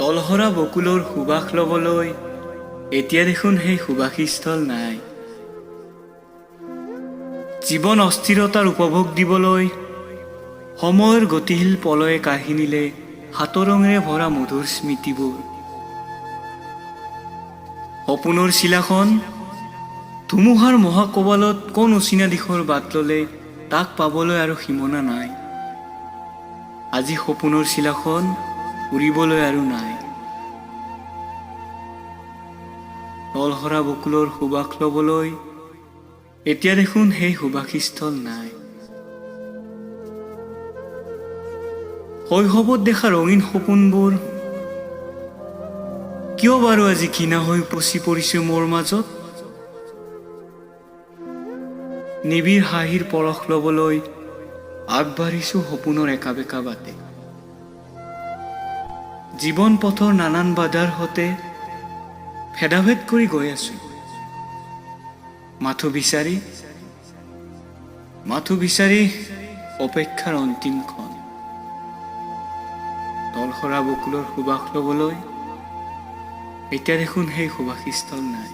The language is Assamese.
তলহৰা বকুলৰ সুবাস ল'বলৈ এতিয়া দেখোন সেই সুবাসীস্থল নাই। জীৱন অস্থিৰতাৰ উপভোগ দিবলৈ সময়ৰ গতিশীল পলয়ে কাঢ়ি নিলে হাতৰঙেৰে ভৰা মধুৰ স্মৃতিবোৰ। সপোনৰ চিলাখন ধুমুহাৰ মহাকবালত কোন অচিনা দিশৰ বাট ল'লে তাক পাবলৈ আৰু সীমনা নাই। আজি সপোনৰ চিলাখন উৰিবলৈ আৰু নাই। তলহৰা বকুলৰ সুবাস ল'বলৈ এতিয়া দেখোন সেই সুবাসীস্থল নাই। শৈশৱত দেখা ৰঙীন সপোনবোৰ কিয় বাৰু আজি কিনা হৈ পচি পৰিছে মোৰ মাজত? নিবিড় হাঁহিৰ পৰশ ল'বলৈ আগবাঢ়িছো সপোনৰ একা বেকা বাটে। জীৱন পথৰ নানান বাধাৰ সতে ভেদাভেদ কৰি গৈ আছো। মাথো বিচাৰি অপেক্ষাৰ অন্তিমখন। তলহৰা বকুলৰ সুবাস ল'বলৈ এতিয়া দেখোন সেই সুবাসীস্থল নাই।